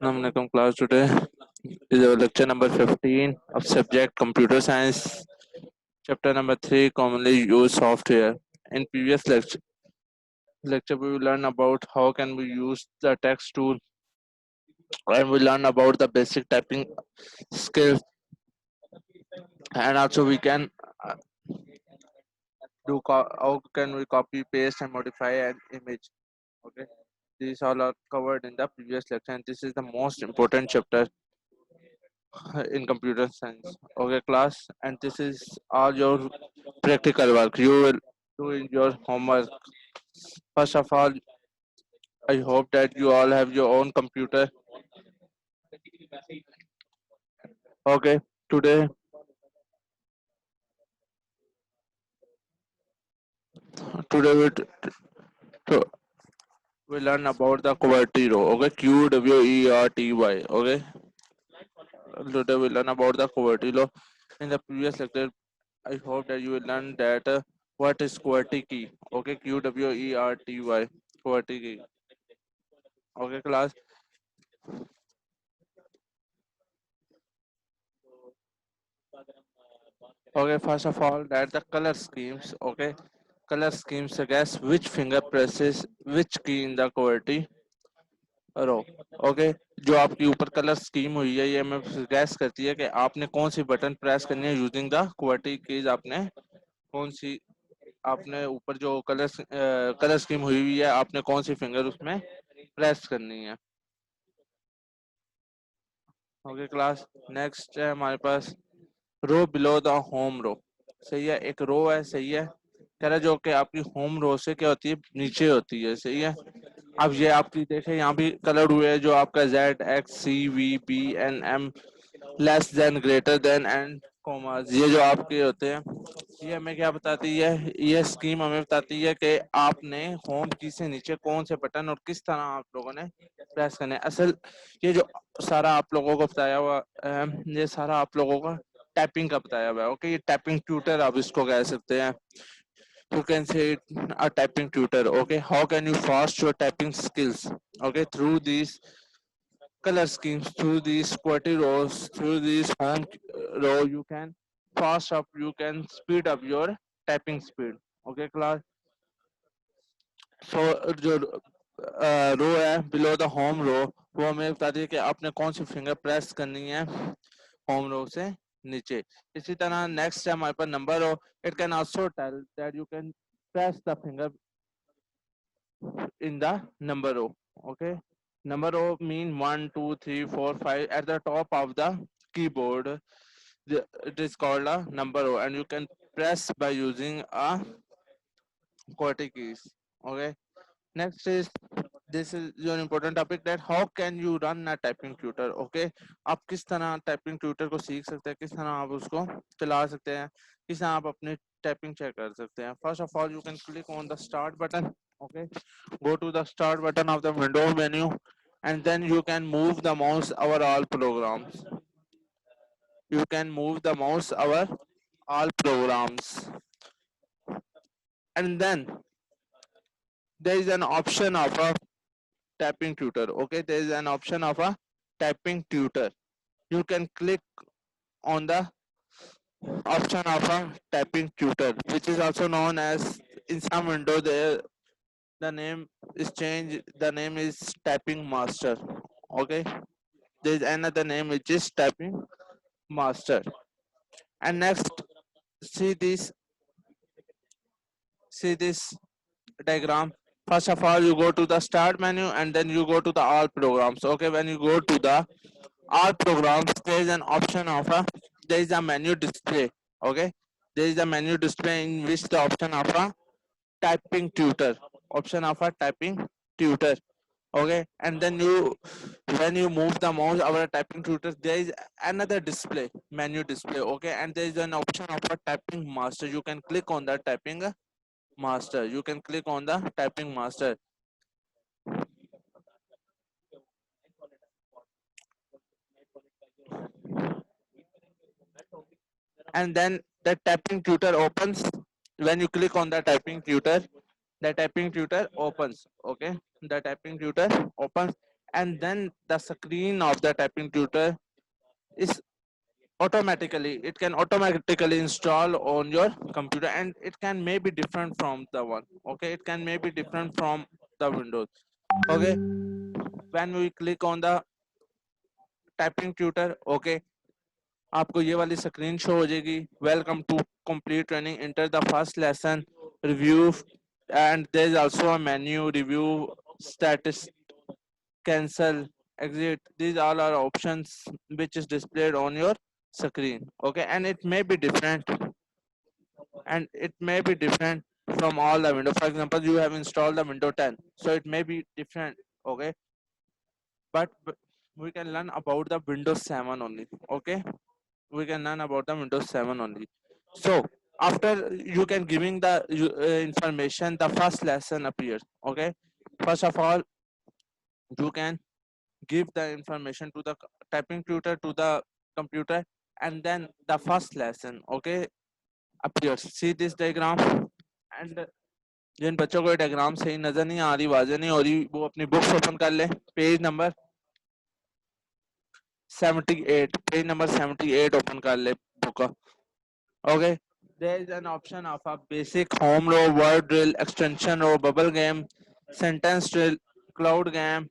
Assalamualaikum class. Today is our lecture number 15 of subject computer science, chapter number 3, commonly used software. In previous lecture we will learn about how can we use the text tool, and we learn about the basic typing skills, and also we can uh, how can we copy, paste, and modify an image. Okay, these all are covered in the previous lecture, and this is the most important chapter in computer science. Okay, class, and this is all your practical work. You will do in your homework. First of all, I hope that you all have your own computer. Okay, today today to, we learn about the QWERTY row. Okay, QWERTY. Okay, today we learn about the QWERTY law. In the previous lecture, I hope that you will learn that what is QWERTY key. Okay, QWERTY, QWERTY key. Okay, class. Okay, first of all, that the color schemes. Okay, color schemes suggest which finger presses which key in the QWERTY row. Okay, जो आपके ऊपर colour scheme हुई है ये हमें suggest करती है कि आपने कौन सी बटन प्रेस करनी है यूजिंग द QWERTY कीज. आपने कौन सी आपने ऊपर जो कलर स्कीम हुई हुई है आपने कौन सी फिंगर उसमें प्रेस करनी है. ओके क्लास, नेक्स्ट है हमारे पास रो बिलो द होम रो. सही है, एक रो है. सही है, कह रहा है जो कि आपकी होम रो से क्या होती है, नीचे होती है. सही है, अब ये आपकी देखे यहाँ भी कलर हुए हैं जो आपका ZXCVBNM less than greater than and commas, ये जो आपके होते हैं ये हमें क्या बताती है, ये स्कीम हमें बताती है कि आपने होम की से नीचे कौन से बटन और किस तरह आप लोगों ने प्रेस करने. असल ये जो सारा आप लोगों को बताया हुआ ये सारा आप लोगों का टाइपिंग का बताया हुआ है. ओके, ये टाइपिंग ट्यूटर आप इसको कह सकते हैं. You can say it a typing tutor. Okay, how can you fast your typing skills? Okay, through these color schemes, through these QWERTY rows, through these home row, you can fast up, you can speed up your typing speed. Okay, class. So जो रो है below the home रो, वो हमें बताती है कि आपने कौन सी finger press करनी है होम रो से नीचे. इसी तरह नेक्स्ट है हमारे पास number row. It can also tell that you can press the finger in the number row. Okay, number row mean 1 2 3 4 5 at the top of the keyboard. It is called a number row, and you can press by using a QWERTY keys. Okay, next is this is your important topic that how can you run a typing tutor. Okay, आप किस तरह typing tutor को सीख सकते हैं, किस तरह आप उसको चला सकते हैं, किस तरह आप अपनी टाइपिंग चेक कर सकते हैं. First of all you can click on the start button. Okay, go to the start button of the window menu, and then you can move the mouse over all programs. You can move the mouse over all programs, and then there is an option of a typing tutor. Okay, there is an option of a typing tutor. You can click on the option of a typing tutor, which is also known as, in some window there the name is changed, the name is typing master. Okay, there is another name which is typing master. And next, see this see this diagram. First of all, you go to the start menu, and then you go to the all programs. Okay, when you go to the all programs, there is an option of a, there is a menu display. Okay, there is a menu display in which the option of a typing tutor, option of a typing tutor. Okay, and then you, when you move the mouse over a typing tutor, there is another display, menu display. Okay, and there is an option of a typing master. You can click on the typing master. You can click on the typing master. And then the typing tutor opens. When you click on the typing tutor opens. Okay, the typing tutor opens, and then the screen of the typing tutor is it can automatically install on your computer, and it can may be different from the one. Okay, it can may be different from the Windows. Okay, when we click on the typing tutor okay आपको ये वाली screen show हो जाएगी welcome to complete training enter the first lesson review and there is also a menu review status cancel exit these all are options which is displayed on your screen okay and it may be different from all the window. For example, you have installed the window 10 so it may be different okay but we can learn about the Windows 7 only okay we can learn about the Windows 7 only. So after you can giving the information, the first lesson appears. Okay, first of all, you can give the information to the typing tutor to the computer, and then the first lesson. Okay, appears. See this diagram, and जिन बच्चों को diagram सही नजर नहीं आ रही वाजे नहीं हो रही वो अपनी बुक्स ओपन कर ले page number 78 page number 78 open कर ले book okay there is an option of a basic home row word drill extension row bubble game sentence drill cloud game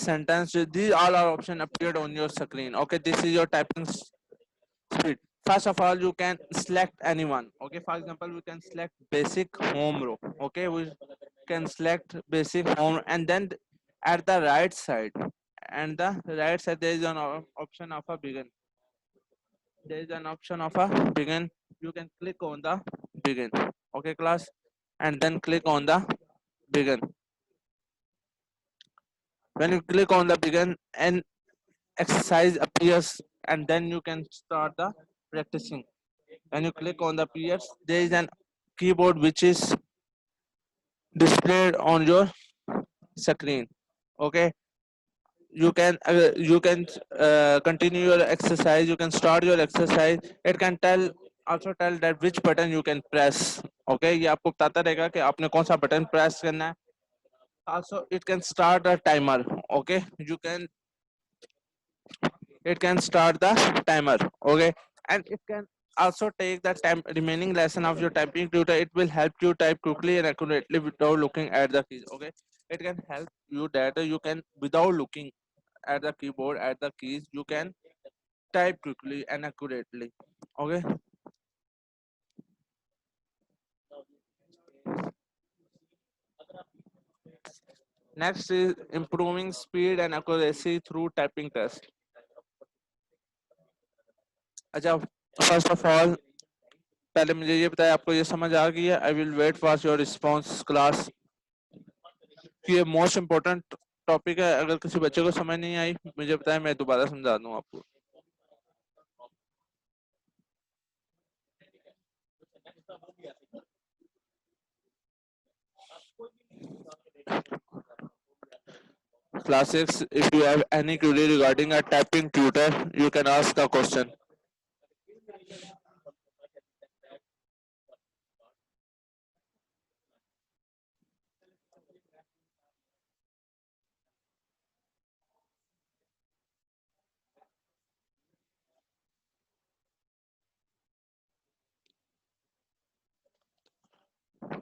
sentence drill these all are option appeared on your screen okay this is your typing speed first of all you can select anyone okay for example we can select basic home row okay we can select basic home and then at the right side and the right side there is an option of a begin there is an option of a begin you can click on the begin okay class and then click on the begin when you click on the begin an exercise appears and then you can start the practicing when you click on the appears there is an keyboard which is displayed on your screen okay you can continue your exercise you can start your exercise it can also tell that which button you can press okay ये आपको बताता रहेगा कि आपने कौन सा button press करना है also it can start a timer okay it can start the timer okay and it can also take the time remaining lesson of your typing tutor it will help you type quickly and accurately without looking at the keys okay it can help you that you can without looking at the keyboard at the keys you can type quickly and accurately okay next is improving speed and accuracy through typing test अच्छा first of all पहले मुझे ये बताया आपको ये समझ आ गई है I will wait for your response class कि ये मोस्ट इम्पोर्टेंट टॉपिक है अगर किसी बच्चे को समझ नहीं आई मुझे बताएं मैं दोबारा समझा दूं आपको Class 6, if you have any query regarding a typing tutor, you can ask the question.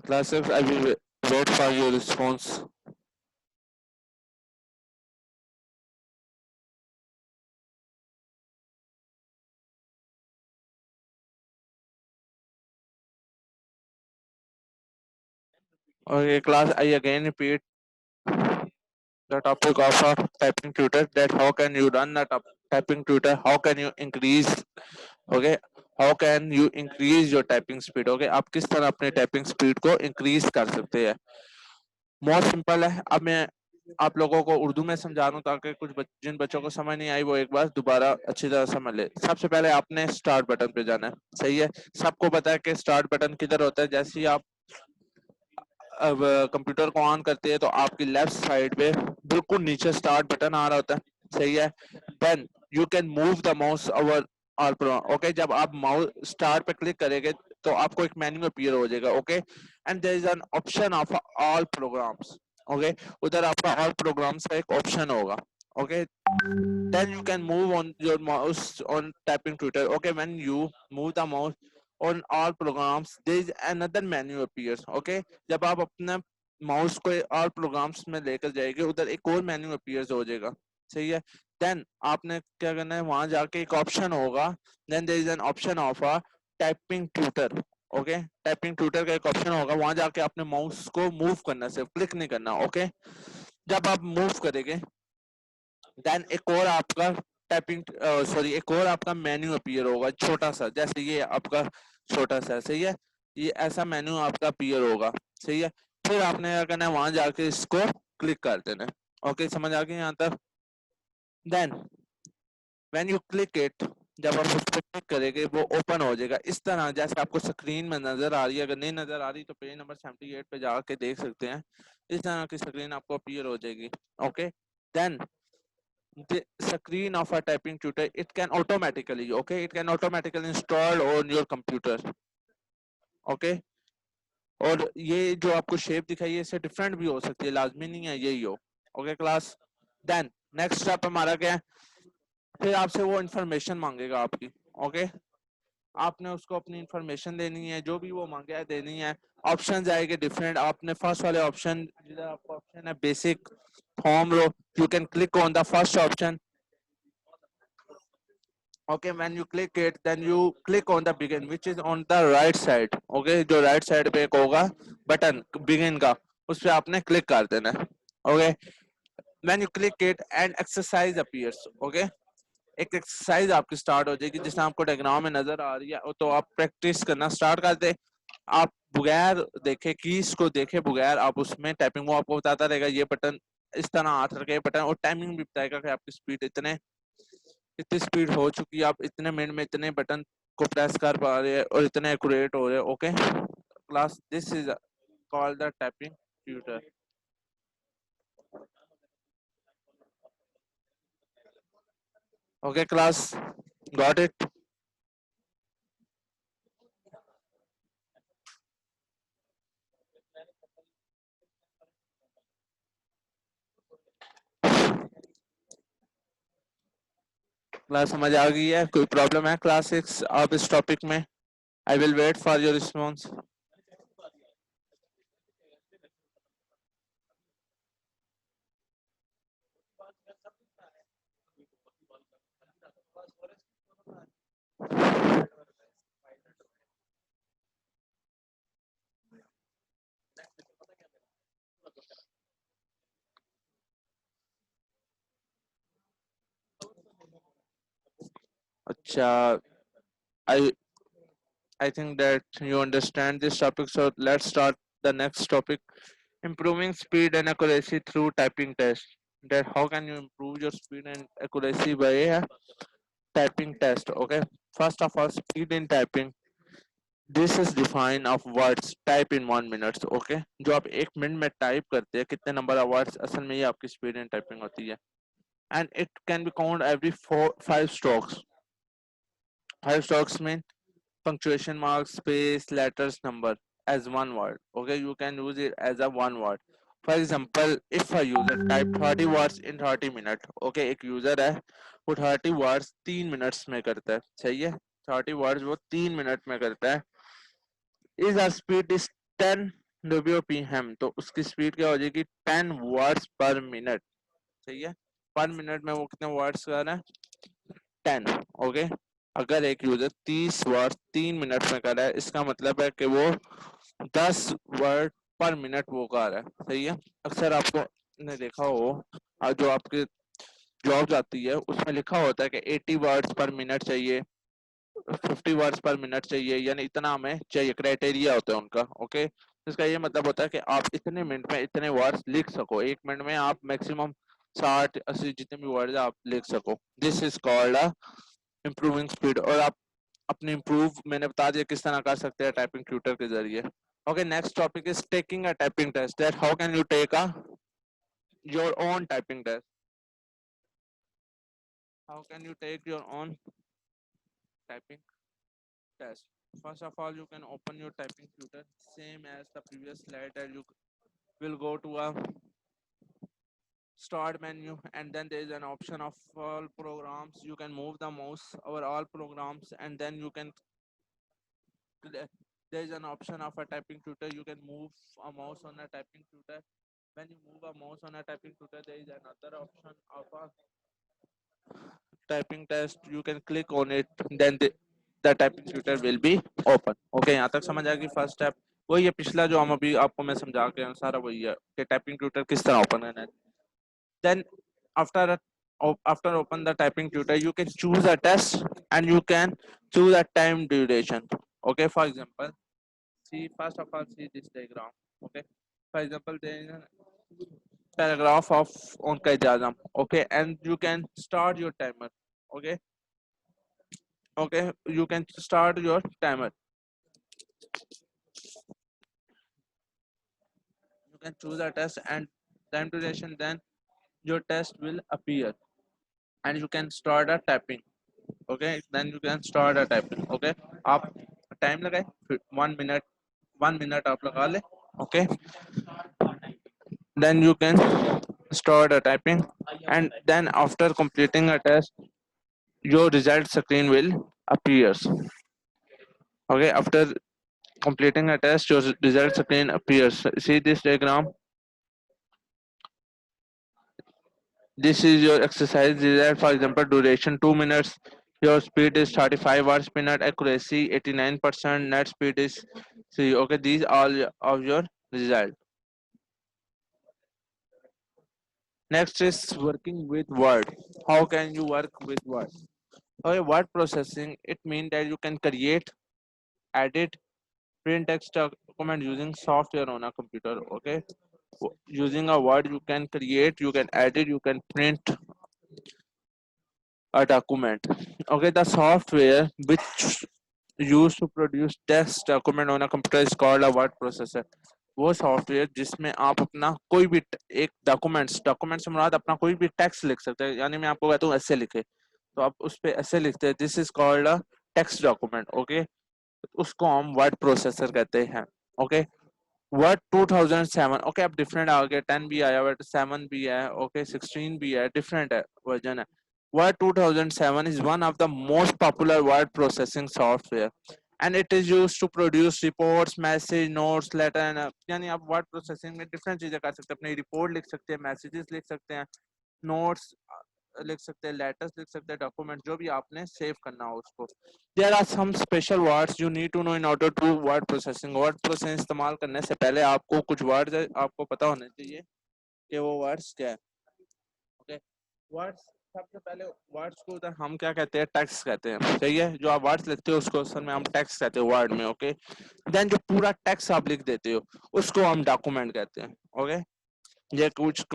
Class 6, I will wait for your response. Okay, class, I again repeat the topic of a typing tutor that how can you run a typing tutor, how can you increase, okay, how can you increase your typing speed, okay, आप किस तरह अपने typing speed को increase कर सकते हैं most simple है अब मैं आप लोगों को उर्दू में समझा रहा हूँ ताकि जिन बच्चों को समझ नहीं आई वो एक बार दोबारा अच्छी तरह समझ ले सबसे पहले आपने स्टार्ट बटन पे जाना है सही है सबको पता है कि स्टार्ट बटन किधर होता है जैसे ही आप अब कंप्यूटर को ऑन करते हैं तो आपकी लेफ्ट साइड पे बिल्कुल नीचे स्टार्ट बटन आ रहा होता है सही है then you can move the mouse over all program okay जब आप माउस स्टार्ट पे क्लिक करेंगे तो आपको एक मेन्यू अपीयर हो जाएगा okay and there is an option of all programs okay उधर आपका ऑल प्रोग्राम्स का एक ऑप्शन होगा. Okay then you can move on your mouse on typing tutor. Okay, when you move the mouse on all programs there is another menu appears. Okay, जब आप अपना mouse को all programs में लेकर जाएंगे उधर एक और मेन्यू अपीयर्स हो जाएगा. सही है. देन आपने क्या करना है वहां जाके एक ऑप्शन होगा. Then there is an option of a typing tutor. Okay typing tutor का एक ऑप्शन होगा. वहां जाके आपने माउस को मूव करना है, सिर्फ क्लिक नहीं करना. ओके जब आप मूव करेंगे देन एक और आपका टाइपिंग सॉरी एक और आपका मेन्यू अपीयर होगा छोटा सा, जैसे ये आपका छोटा सा. सही है. ये ऐसा मेन्यू आपका अपीयर होगा. सही है. फिर आपने क्या करना है वहां जाके इसको क्लिक कर देना है. ओके समझ आ गई यहाँ तक. Then when you click it जब आप उस पर क्लिक करेंगे वो ओपन हो जाएगा इस तरह जैसे आपको स्क्रीन में नजर आ रही है. अगर नहीं नजर आ रही तो पेज नंबर 78 पे जाके देख सकते हैं. इस तरह की स्क्रीन आपको अपीयर हो जाएगी. Okay then the screen of a typing tutor it can automatically okay it can automatically install on your computer. okay और ये जो आपको शेप दिखाई है इससे डिफरेंट भी हो सकती है, लाजमी नहीं है यही हो. Okay class. Then next step हमारा क्या है. फिर आपसे वो इंफॉर्मेशन मांगेगा आपकी. ओके आपने उसको अपनी इंफॉर्मेशन देनी है, जो भी वो मांगे है देनी है. ऑप्शन आएंगे डिफरेंट. आपने फर्स्ट वाले ऑप्शन जिधर आपका ऑप्शन है basic home row you can click on the first option. okay when you click it then you click on the begin which is on the right side. okay जो right side पे एक होगा button begin का उस पे आपने click कर देना है. okay when you click it and exercise appears. okay एक एक्सरसाइज आपकी स्टार्ट हो जाएगी जिसमें आपको डायग्राम में नजर आ रही है तो आप प्रैक्टिस करना स्टार्ट कर दे. आप बगैर देखे कीज को देखे बगैर आप उसमें टाइपिंग वो आपको बताता रहेगा. ये बटन इस तरह हाथ रखे बटन और टाइमिंग भी बताएगा कि आपकी स्पीड इतनी स्पीड हो चुकी है, आप इतने मिनट में इतने बटन को प्रेस कर पा रहे हैं और इतने एक्यूरेट हो रहे हैं. Okay class this is called the typing tutor. Okay class got it. Class समझ आ गई है? कोई प्रॉब्लम है क्लास 6 आप इस टॉपिक में? I will wait for your response. अच्छा I I think that you understand this topic. So let's start the next topic. Improving speed and accuracy through typing test. That how can you improve your speed and accuracy by a typing test? Okay. First of all, speed in typing. This is defined of words type in 1 minute. Okay. जो आप एक minute में type करते हैं कितने number of words असल में ये आपकी स्पीड इन टाइपिंग होती है. And it can be counted every 5 strokes. 5 strokes mean punctuation marks, space, letters, number as one word. Okay, you can use it as a one word. For example, if a user type 30 words in 30 minutes, okay, एक user है वो 30 words 3 minutes में करता है. सही है. 30 words वो 3 minute में करता है. Is a speed is 10 WPM तो उसकी स्पीड क्या हो जाएगी 10 words per minute. सही है. पर मिनट में वो कितने वर्ड्स कर रहा है 10. ओके अगर एक यूजर 30 वर्ड 3 मिनट में कर रहा है इसका मतलब है कि वो 10 वर्ड पर मिनट वो कर रहा है. सही है. अक्सर आपको ने देखा हो जो आपके जॉब आती है उसमें लिखा होता है कि 80 वर्ड्स पर मिनट चाहिए, 50 वर्ड्स पर मिनट चाहिए, यानी इतना हमें चाहिए. क्राइटेरिया होता है उनका. ओके इसका ये मतलब होता है कि आप इतने मिनट में इतने वर्ड्स लिख सको. एक मिनट में आप मैक्सिमम 60-80 जितने भी वर्ड आप लिख सको. This is called improving speed. और आप अपनी इम्प्रूव मैंने बता दिया किस तरह कर सकते हैं टाइपिंग ट्यूटर के जरिए. Okay next topic is taking a typing test. That how can you take a your own typing test. How can you take your own typing test. First of all, you can open your typing tutor, same as the previous slide, and you will go to a start menu, and then there is an option of all programs. You can move the mouse over all programs, and then you can there is an option of a typing tutor. You can move a mouse on a typing tutor. When you move a mouse on a typing tutor, there is another option of a typing test. You can click on it, then the typing tutor will be open. Okay, यहाँ तक समझ आ गई first step. वही है पिछला जो हम अभी आपको मैं समझा के सारा वही है कि टाइपिंग ट्यूटर किस तरह ओपन करना है। Then after after open the typing tutor, you can choose a test and you can choose a time duration. Okay, for example, see first of all see this diagram. Okay, for example, there is a paragraph of Unka Jazam. Okay, and you can start your timer. Okay, okay, you can start your timer. You can choose a test and time duration. Then your test will appear, and you can start a typing. Okay, then you can start a typing. Okay, आप time लगाए 1 minute, 1 minute आप लगा ले. Okay, then you can start a typing, and then after completing a test your result screen will appears. Okay, after completing a test your result screen appears. See this diagram. This is your exercise result. For example, duration 2 minutes. Your speed is 35 words per minute. Accuracy 89%. Net speed is see. Okay, these all of your result. Next is working with Word. How can you work with Word? Okay, word processing. It means that you can create, edit, print text document using software on a computer. Okay, using a Word you can create, you can edit, you can print a document. Okay, the software which used to produce text document on a computer is called a word processor. वो software जिसमें आप अपना कोई भी एक document से मुराद अपना कोई भी टेक्स्ट लिख सकते हैं। यानी मैं आपको कहता हूँ ऐसे लिखे तो आप उस पे ऐसे लिखते हैं, this is called a text document. Okay, उसको हम वर्ड प्रोसेसर कहते हैं। Okay, word 2007। ओके, अब डिफरेंट आ गया, 10 भी आया, वर्ड 7 भी है, ओके 16 भी है, डिफरेंट है वर्जन है। Word 2007 is one of the most popular word processing software and it is used to produce reports, message, notes, letter and यानी आप वर्ड प्रोसेसिंग में डिफरेंट चीजें कर सकते हैं। अपनी रिपोर्ट लिख सकते हैं, मैसेजेस लिख सकते हैं, नोट्स लिख सकते हैं, लेटर्स लिख सकते हैं, डॉक्यूमेंट जो भी आपने सेव करना हो उसको। There are some special words you need to know in order to word processing. Word processing इस्तेमाल करने से पहले आपको कुछ वर्ड्स आपको पता होने चाहिए कि वो वर्ड्स क्या है। ओके, वर्ड्स सबसे पहले वर्ड्स को उधर हम क्या कहते हैं, टेक्स्ट कहते हैं। सही है, जो आप वर्ड्स लिखते हो उसको असल में हम टेक्स्ट कहते हैं वर्ड में। ओके, देन जो पूरा टेक्स्ट आप लिख देते हो उसको हम डॉक्यूमेंट कहते हैं। ओके, ये कुछ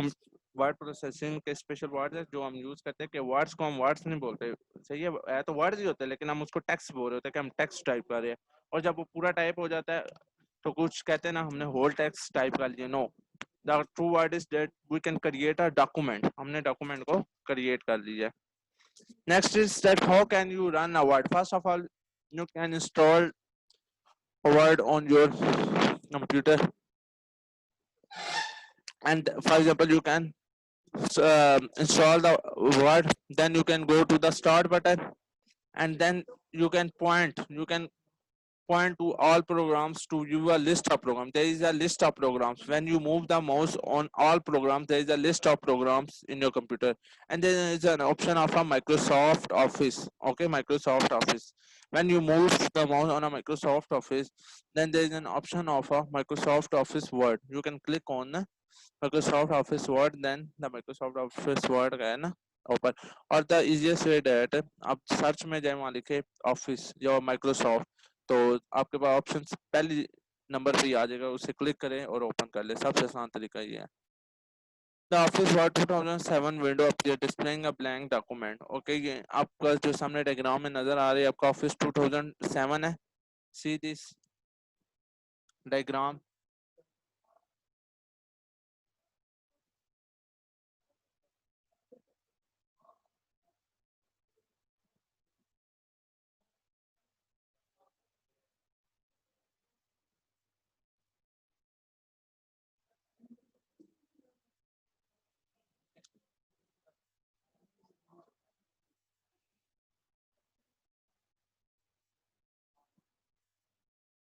वर्ड प्रोसेसिंग के स्पेशल वर्ड है जो हम यूज करते हैं कि वर्ड्स को हम वर्ड्स नहीं बोलते। सही है तो वर्ड्स ही होते हैं लेकिन हम उसको टेक्स्ट बोल रहे होते हैं कि हम टेक्स्ट टाइप कर रहे हैं। और जब वो पूरा टाइप हो जाता है तो कुछ कहते हैं ना हमने होल टेक्स्ट टाइप कर लिया। No, the true word is that we can create a document. हमने डॉक्यूमेंट को क्रिएट कर लिया। Next is that how can you run a word. First of all you can install word on your computer, and for example you can install the word, then you can go to the start button and then you can point to all programs to view a list of programs. There is a list of programs. When you move the mouse on all programs, there is a list of programs in your computer, and there is an option of a Microsoft Office. Okay, Microsoft Office. When you move the mouse on a Microsoft Office, then there is an option of a Microsoft Office Word. You can click on the Microsoft Office Word, then the Microsoft Office Word का है ना open. और the easiest way that आप search में जाए वहाँ लिखे office या माइक्रोसॉफ्ट तो आपके पास ऑप्शन पहले नंबर पे ही आ जाएगा, उसे क्लिक करें और ओपन कर ले। सबसे आसान तरीका ये है। The office word 2007 window appear displaying a blank document. Okay, ये आपका जो सामने डायग्राम में नजर आ रही है आपका ऑफिस 2007 है। See this diagram.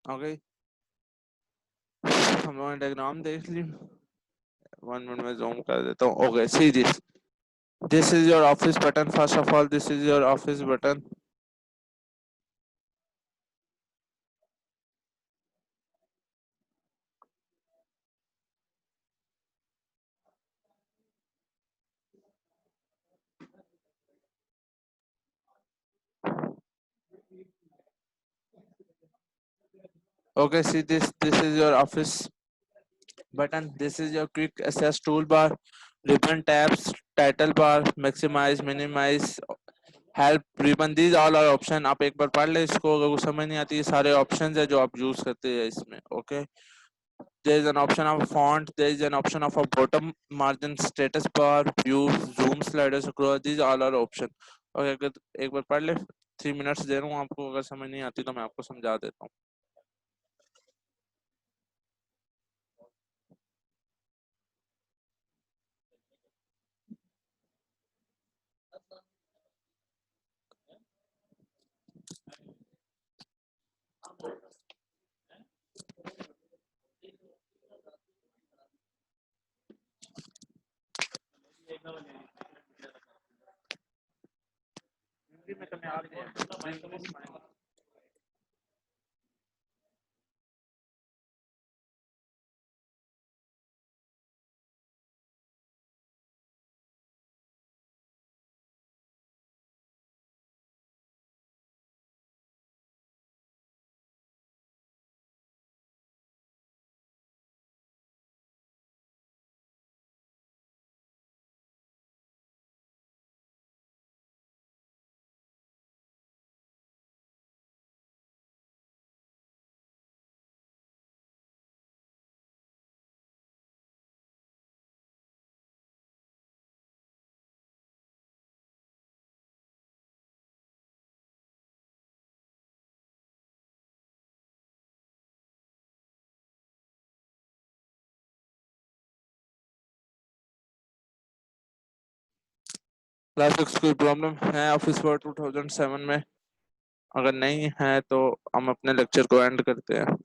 ओके, हम लोगों ने डायग्राम देख ली। 1 मिनट में जूम कर देता हूँ। Okay, see this is your office button. First of all this is your office button. Okay, see this is your office button. This is your quick access toolbar, ribbon tabs, title bar, maximize, minimize, help, ribbon. These all are option. आप एक बार पढ़ ले इसको, अगर कुछ समझ नहीं आती, ये सारे options है जो आप यूज करते हैं इसमें। Okay, there is an option of font, there is an option of a bottom margin, status bar, view, zoom, sliders across. These all are option. Okay, अगर एक बार पढ़ ले, 3 मिनट्स दे रहा हूँ आपको, अगर समझ नहीं आती तो मैं आपको समझा देता हूँ। क्लास 6 कोई प्रॉब्लम है ऑफिस वर्ड 2007 में? अगर नहीं है तो हम अपने लेक्चर को एंड करते हैं।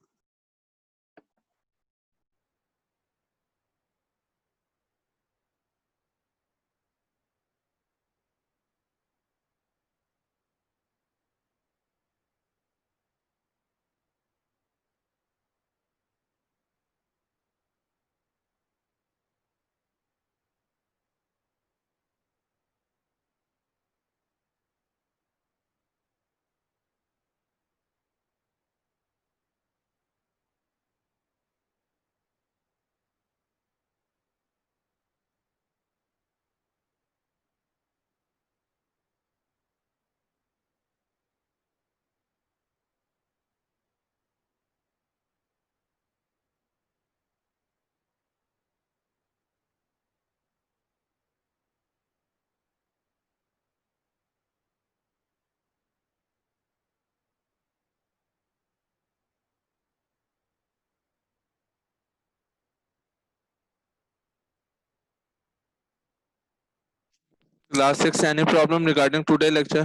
Class 6 any problem regarding today lecture?